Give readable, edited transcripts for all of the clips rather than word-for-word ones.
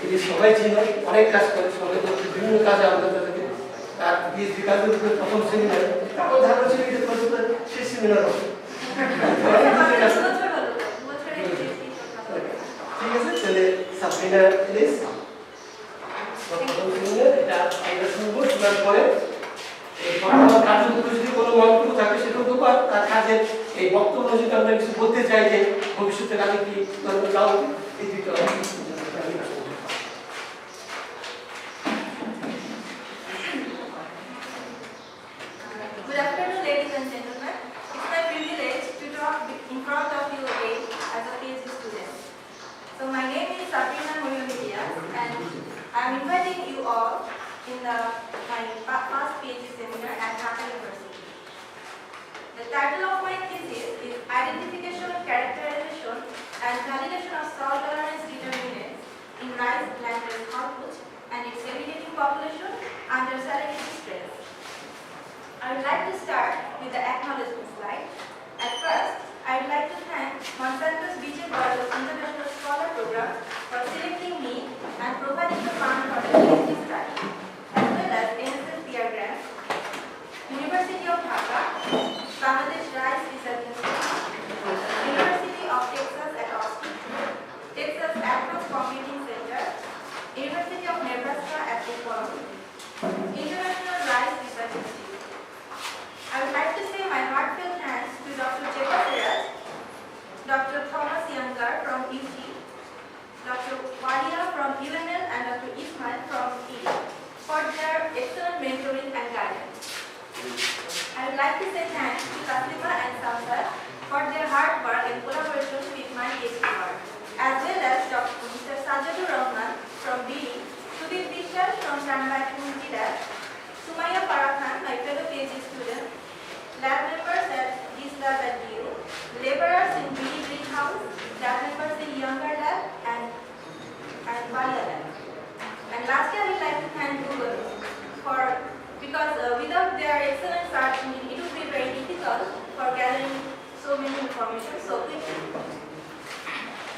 এটি সবাই ছিল, অনেক কাজ করে, সবাই বিভিন্ন কাজে আমরা তাদেরকে তার PhD কাজের উপরে প্রথম সেমিনার, তারপর ধারণা ছিল এটা শেষ সেমিনার হবে। ঠিক আছে, তাহলে সাবরিনা এলিয়াস প্রথম সেমিনার এটা আমরা শুনবো, শোনার পরে এই বর্তমান কাজের উপরে যদি কোনো মন্তব্য থাকে সেটাও দেবো, আর তার কাজের এই বক্তব্য যদি আমরা কিছু বলতে চাই যে ভবিষ্যতে কাজে কি যাওয়া উচিত, এই দুটো Good afternoon, ladies and gentlemen. It's my privilege to talk in front of you again as a PhD student. So my name is Sabrina Elias, and I'm inviting you all in my past PhD seminar at Dhaka University. The title of my thesis is Identification, Characterization, and Validation of Salt Tolerance Determinants in Rice landrace output and its irrigating population under salinity stress. I would like to start with the acknowledgement slide. At first, I would like to thank Monsanto's BJ International Scholar Program for selecting me and providing the fund for the PhD study, as well as NSF Peer Grant, University of Dhaka, Bangladesh Rice Research Institute, University of Texas at Austin, Texas Advanced Computing Center, University of Nebraska at Oklahoma, International Rice Research Institute. I would like to say my heartfelt thanks to Dr. Elias, Dr. Thomas Younger from UT, Dr. Walia from UNL, and Dr. Ismail from ED for their excellent mentoring and guidance. I would like to say thanks to Taslima and Samsar for their hard work and collaboration with my PhD work, as well as Dr. Mr. Sajadur Rahman from BD, Sudhir Vishal from Shanghai Community Lab, Sumaya Parakhan, my fellow PhD student, lab members at BMB.DU, laborers in BD Greenhouse, lab members in Younger Lab, and Walia Lab. And lastly, I would like to thank Google because without their excellent search engine, it would be very difficult for gathering so many information so quickly.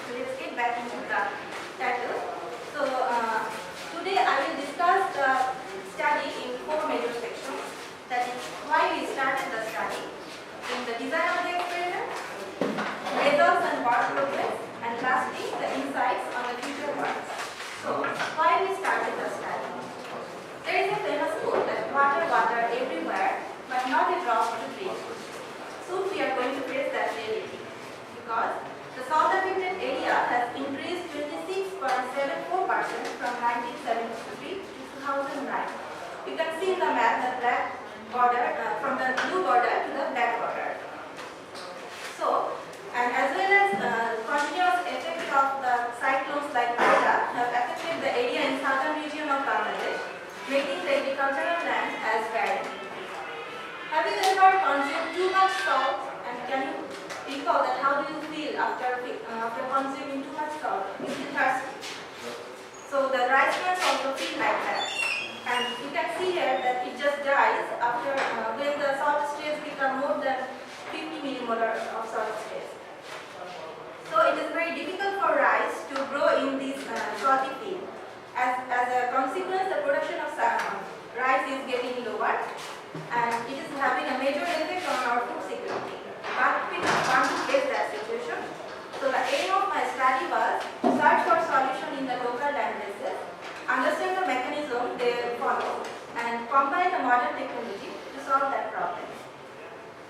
So let's get back into the title. So today I will discuss the study in 4 major sections. That is why we started the study, in the design of the experiment, results and work progress, and lastly the insights on the future work. So why we started the study? There is a famous quote that water, water everywhere, but not a drop to drink. Soon we are going to face that reality, because the salt affected area has increased 26.74% from 1973 to 2009. You can see in the map the black border, from the blue border to the black border. So, and as well as continuous effect of the cyclones like Dhaka have affected the area in southern region of Bangladesh, making the agricultural land as barren. Have you ever consumed too much salt? And can you recall that how do you feel after consuming too much salt? You feel thirsty. So the rice plants also feel like that. And you can see here that it just dies after when the salt stress become more than 50 millimolar of salt stress. So it is very difficult for rice to grow in this salty field. As a consequence, the production of rice is getting lower, and it is having a major effect on our food security. But we want to face that situation. So the aim of my study was to search for solution in the local land bases, understand the mechanism they follow, and combine the modern technology to solve that problem.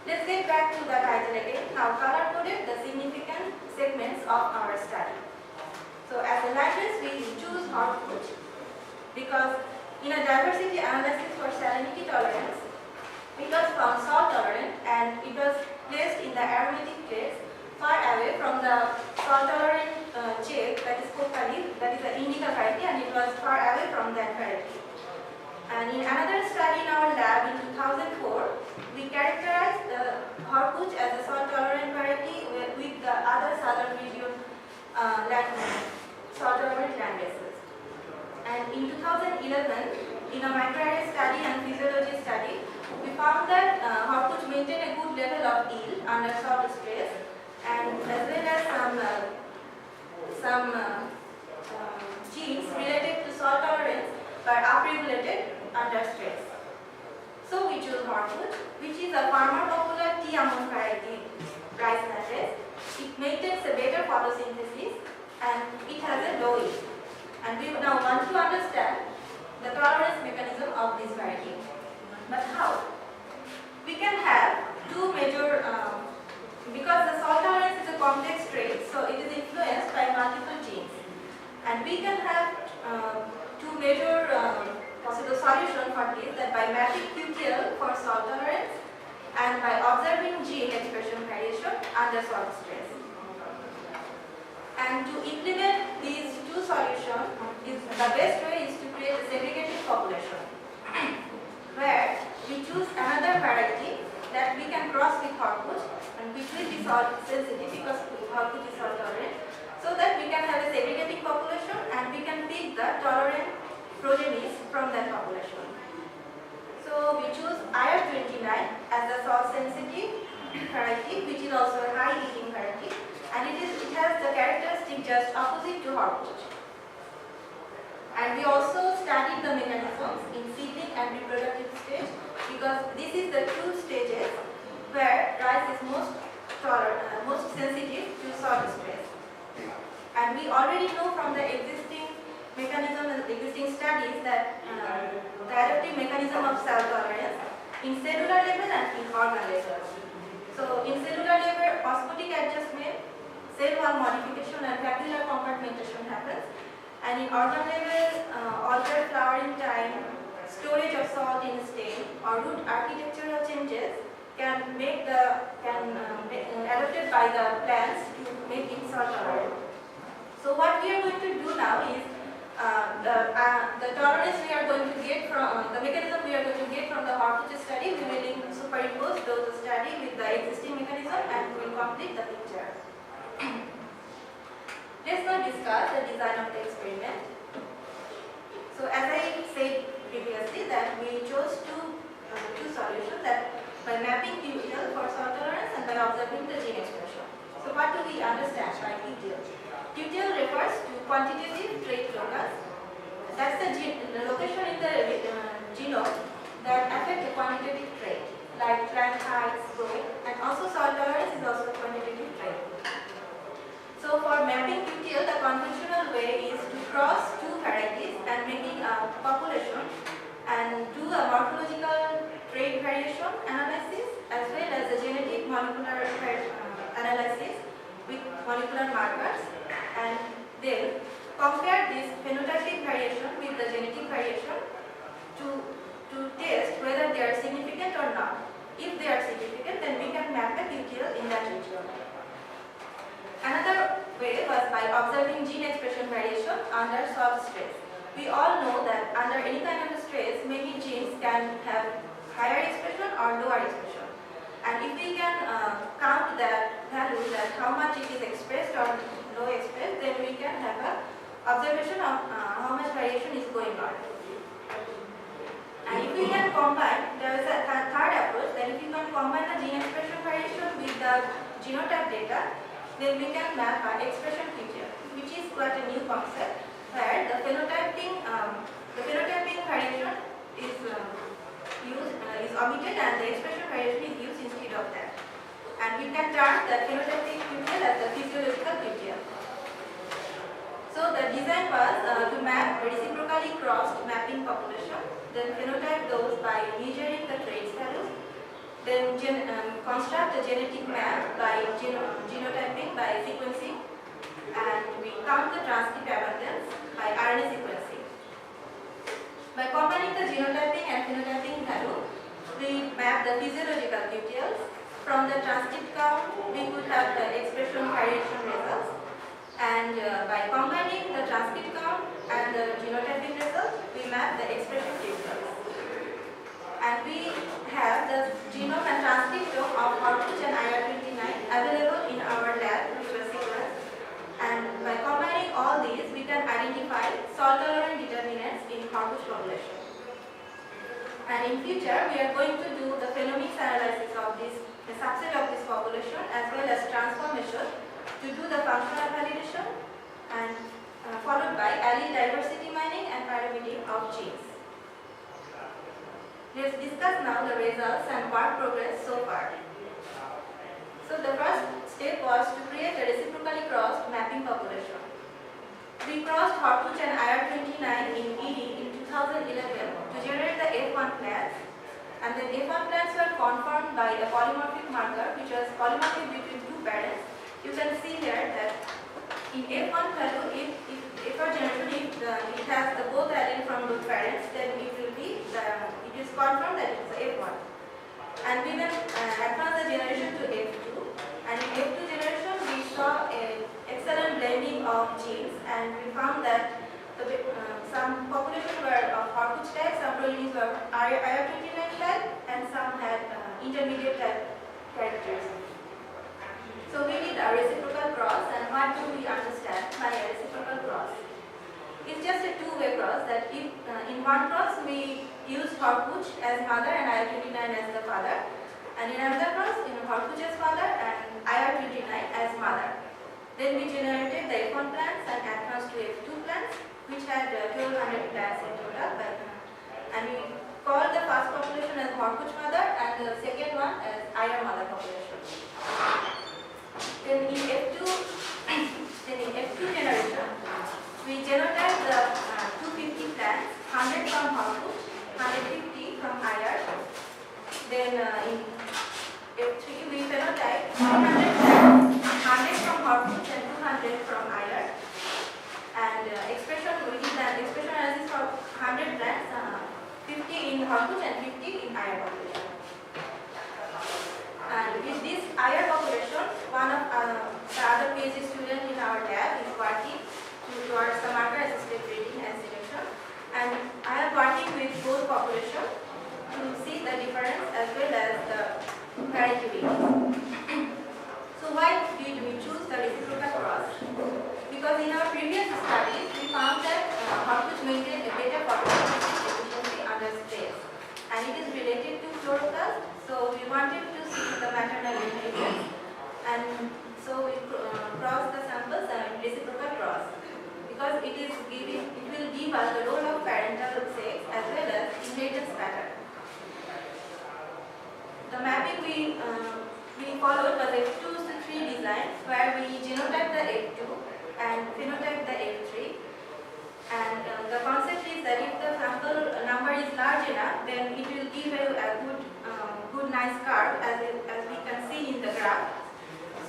Let's get back to the title again. Now color-coded the significant segments of our study. So as a language, we choose output because in a diversity analysis for salinity tolerance, it was found salt tolerant and it was placed in the aromatic place far away from the salt tolerant check, that is Kokali, that is the indica variety, and it was far away from that variety. And in another study in our lab in 2004, we characterized the Horpuch as a salt tolerant variety with the other southern region salt tolerant land bases. And in 2011, in a microarray study and physiology study, we found that Horpuch maintained a good level of yield under salt stress, and as well as some were upregulated under stress. So we choose Horkut, which is a farmer popular tea among variety rice nutmeg. It maintains a better photosynthesis and it has a low yield. And we now want to understand the tolerance mechanism of this variety. But how? We can have two major, because the salt tolerance is a complex trait, so it is influenced by multiple genes. And we can have two major possible solutions for this, that by mapping QTL for salt tolerance and by observing gene expression variation under salt stress. And to implement these two solutions, the best way is to create a segregated population where we choose another variety that we can cross with Horkut and which will be salt sensitive because Horkut is salt tolerant, so that we can have a segregating population and we can pick the tolerant progenies from that population. So we choose IR29 as the salt sensitive variety, which is also a high eating variety, and it has the characteristic just opposite to Horkut. And we also studied the mechanisms in seedling and reproductive stage, because this is the two stages where rice is most sensitive to salt stress. And we already know from the existing mechanism and existing studies that the adaptive mechanism of salt tolerance in cellular level and in organ level. So in cellular level, osmotic adjustment, cell wall modification and vacuolar compartmentation happens. And in organ level, altered flowering time, storage of salt in stain, or root architectural changes can make adapted by the plants to make it salt tolerant. So what we are going to do now is the tolerance we are going to get from the mechanism we are going to get from the Horkut study. We will superimpose those study with the existing mechanism and we will complete the picture. Let's now discuss the design of the experiment. So as I said previously, that we chose two solutions, that by mapping QTL for salt tolerance and by observing the gene expression. So what do we understand by QTL? QTL refers to quantitative trait locus. That's the location in the genome that affect a quantitative trait, like plant height, growth, and also salt tolerance is also a quantitative trait. So for mapping QTL, the conventional way is to cross two varieties and making a population and do a morphological trait variation analysis as well as the genetic molecular analysis with molecular markers, and then compare this phenotypic variation with the genetic variation to test whether they are significant or not. If they are significant, then we can map the QTL in that region. Another way was by observing gene expression variation under salt stress. We all know that under any kind of stress, many genes can have higher expression or lower expression. And if we can count that value, that how much it is expressed or low expressed, then we can have an observation of how much variation is going on. And if we can combine, there is a third approach, that if you can combine the gene expression variation with the genotype data, then we can map our expression feature, which is quite a new concept, where the phenotyping variation is omitted and the expression variation is used instead of that. And we can term the phenotypic QTL as the physiological QTL. So the design was to map reciprocally crossed mapping population, then phenotype those by measuring the traits values, then construct a genetic map by genotyping by sequencing, and we count the transcript abundance by RNA sequencing. By combining the genotyping and phenotyping value, we map the physiological QTLs. From the transcript count, we could have the expression variation results, and by combining the transcript count and the genotyping results, we map the expression QTLs. And we have the genome and transcriptome of Horkut and IR29 available in our lab, which was sequenced. And by combining all these, we can identify salt-tolerant determinants in Horkut population. And in future, we are going to do the phenomics analysis of this, the subset of this population, as well as transformation to do the functional validation, and followed by allele diversity mining and parameter of genes. Let's discuss now the results and work progress so far. So the first step was to create a reciprocally crossed mapping population. We crossed Horpuch and IR29 in ED in 2011 to generate the F1 plants, and then F1 plants were confirmed by a polymorphic marker which was polymorphic between two parents. You can see here that in F1 value, if our generation it has the both allele from both parents, then it will be it is confirmed that it is F1. And we then advance the generation to F2, and in F2 generation we saw an excellent blending of genes, and we found that some population were of Horpuch type, some progenies were IR29 type, and some had intermediate type characters. So we did a reciprocal cross, and what do we understand by a reciprocal cross? It's just a two-way cross, that if in one cross we use Horpuch as mother and IR29 as the father, and in another cross, Horpuch as father and IR29 as mother. Then we generated the F1 plants and advanced to F2 plants, which had 1200 plants in total. And we called the first population as Horpuch mother and the second one as IR mother population. Then in F2 generation, we genotyped the 250 plants, 100 from Horpuch, 150 from IR. Then in F3, we phenotyped 300 plants, 100 from Horpuch and 200 from IR. And expression, we did an expression analysis for 100 plants, 50 in Horpuch and 50 in IR population. And with this IR population, one of the other PhD students in our lab is working towards the marker assisted breeding and selection. And I am working with both populations to see the difference as well as the variability. So why did we choose the reciprocal cross? Because in our previous studies, we found that Horpuch maintained a better population efficiency under stress, and it is related to chloroplast. So we wanted to see the maternal inheritance, and so we crossed the samples and reciprocal cross, because it will give us the role of parental sex as well as inheritance pattern. The mapping we followed was a 2-3 design, where we genotyped the F2 and phenotyped the F3. And the concept is that if the sample number is large enough, then it will give a good nice curve, as we can see in the graph.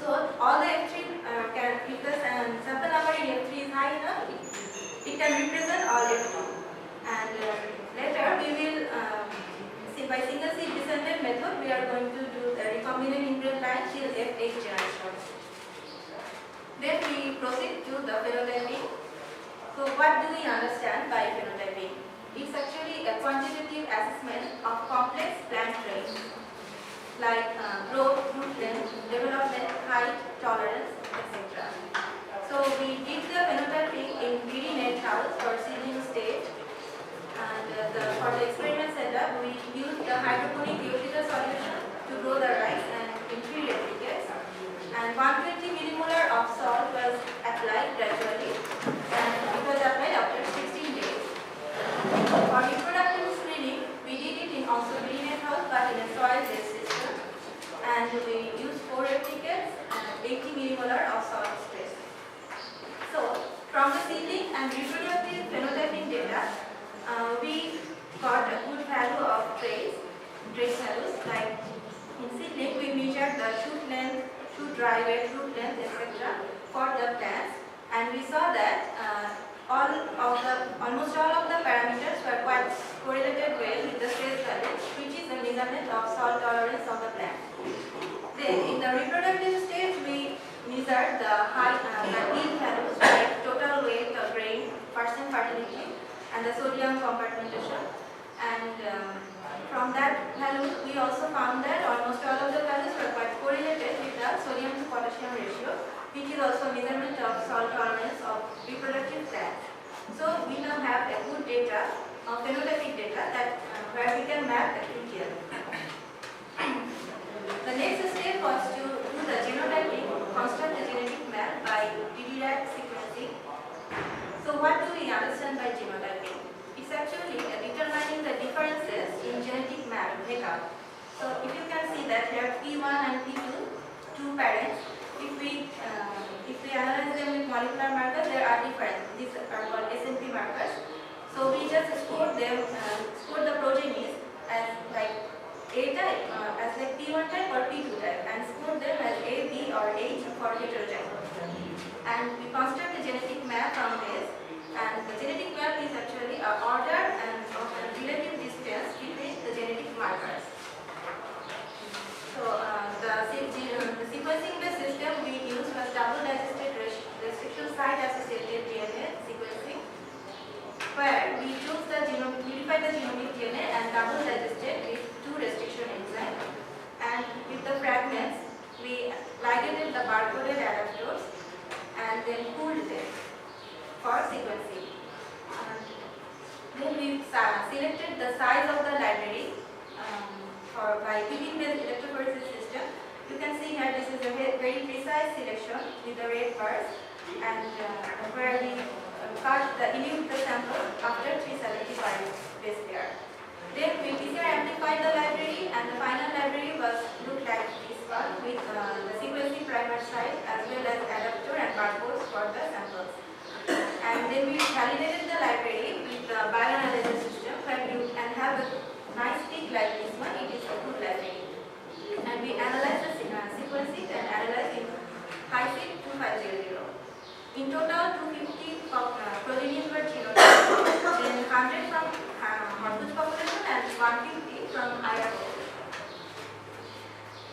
So all the F3 if the sample number in F3 is high enough, it can represent all F2. And later we will by single seed descendant method, we are going to do the recombinant inbred line till F8 generation. Then we proceed to the phenotyping. So what do we understand by phenotyping? It's actually a quantitative assessment of complex plant traits like growth, root length, development, height, tolerance, etc. So we did the phenotyping in BD net house for seedling stage, and for the experiment setup, we used the hydroponic urea solution to grow the rice and in 3 replicates, and 120 millimolar of salt was applied gradually, and it was applied after 16 days. For reproductive screening, we did it in also BD net house but in a soil-based system, and we used 4 replicates and 80 millimolar of salt stress. So, from the seedling and reproductive phenotyping data, we got a good value of trace values. Like in seedling, we measured the shoot length, shoot dry weight, root length, etc. for the plants, and we saw that almost all of the parameters were quite correlated well with the stress values, which is the measurement of salt tolerance of the plant. Then in the reproductive stage, we measured the yield values like total weight of grain, percent fertility, and the sodium compartmentation. And from that value, we also found that almost all of the values were quite correlated with the sodium to potassium ratio, which is also measurement of salt tolerance of reproductive plants. So we now have a good data, phenotypic data, that where we can map the QTL. The next step was to do the genotyping, construct the genetic map by DDRAT sequencing. So what do we understand by genotyping? So if you can see that here P1 and P2, two parents, if we analyze them with molecular markers, they are different. These are called SNP markers. So we just score them, score the progenies as like A type, as like P1 type or P2 type, and score them as A, B or H for heterotype. And we construct the genetic map from this, and the genetic map is actually an order and relative distance between the genetic markers. So the sequencing-based system we use was double digested restriction site associated DNA sequencing, where we choose the modify the genomic DNA and double digested with two restriction enzymes, and with the fragments we ligated the barcoded adapters and then pooled them for sequencing. Then we selected the size of the library by picking-based electrophoresis system. You can see here this is a very precise selection with the red bars, and where we cut the the sample after 375 base pair. Then we PCR amplified the library, and the final library was looked like this one with the sequencing primer site as well as adapter and barcodes for the samples. And then we validated the library with the bioanalyzer system, where you can have a nice peak like this one. It is a good library. And we analyze the sequencing and analyze in HiSeq 2500. In total, 250 progenies were genotyped, then 100 from Hormuz population and 150 from IR population.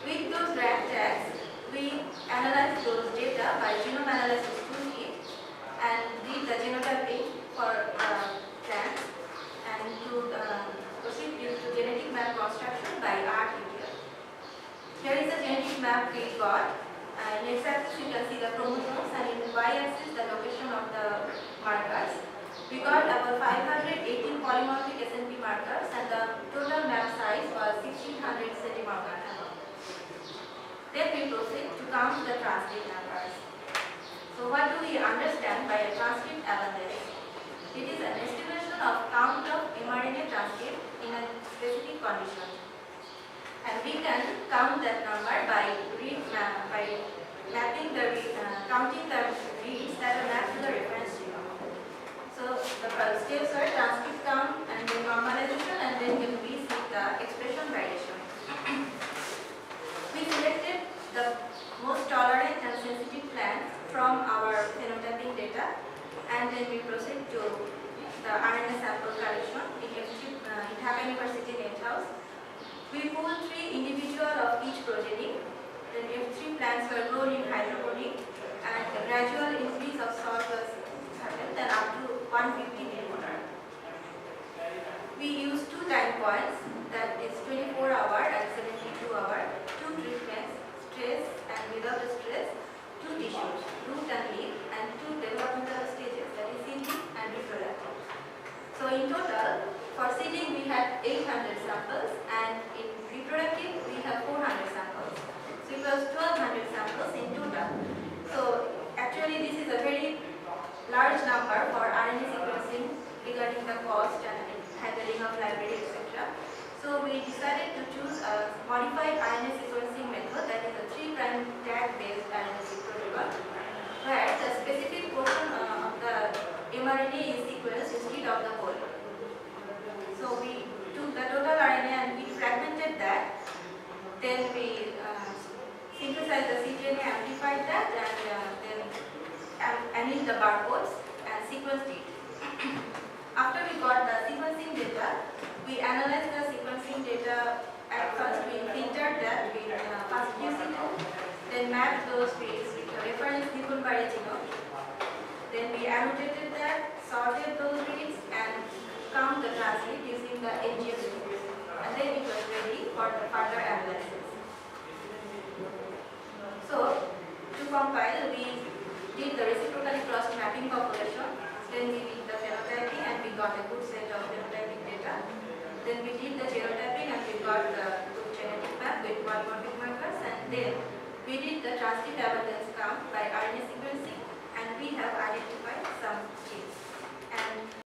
With those rank tags, we analyzed those data by genome analysis toolkit and did the genotyping for plants, and to proceed to genetic map construction by RTTL. Here is the genetic map we got. In x-axis you can see the chromosomes, and in the y-axis the location of the markers. We got about 518 polymorphic SNP markers, and the total map size was 1600 centimarker. Then we proceed to count the transcript numbers. So what do we understand by a transcript analysis? It is an estimation of count of mRNA transcript in a specific condition. And we can count that number by mapping the counting the reads that are mapped to the reference genome. So the steps are transcript count and then normalization, and then we see the expression variation. We selected the most tolerant and sensitive plants from our phenotyping data, and then we proceed to the RNA sample collection in Dhaka University Net House. We pulled 3 individuals of each progeny. Then F3 plants were grown in hydroponic, and a gradual increase of salt was happened, then up to 150 millimolar. We used 2 time points, that is 24 hour and 72 hour, 2 treatments, stress and without stress, 2 tissues, root and leaf, and 2 developmental stages, that is seedling and reproductive. So in total, for seedling we had 800 samples, and in reproductive we have 400 samples. So it was 1200 samples in total. So actually this is a very large number for RNA sequencing regarding the cost and handling of library, etc. So we decided to choose a modified RNA sequencing method, that is a 3' tag based RNA protocol, where the specific portion of the mRNA is sequenced instead of the whole. So we took the total RNA and we fragmented that. Then we synthesized the cDNA, amplified that, and then added the barcodes and sequenced it. After we got the sequencing data, we analyzed the sequencing data. At first we filtered that with fast QC2, then mapped those fields with a reference Nippon-Bari genome. Then we annotated that, sorted those reads, and count the transcript using the NGS tools, and then it was ready for the further analysis. So, to compile, we did the reciprocally crossed mapping population, then we did the phenotyping and we got a good set of phenotypic data. Then we did the genotyping and we got the good genetic map with polymorphic markers, and then we did the transcript abundance count by RNA sequencing, and we have identified some genes.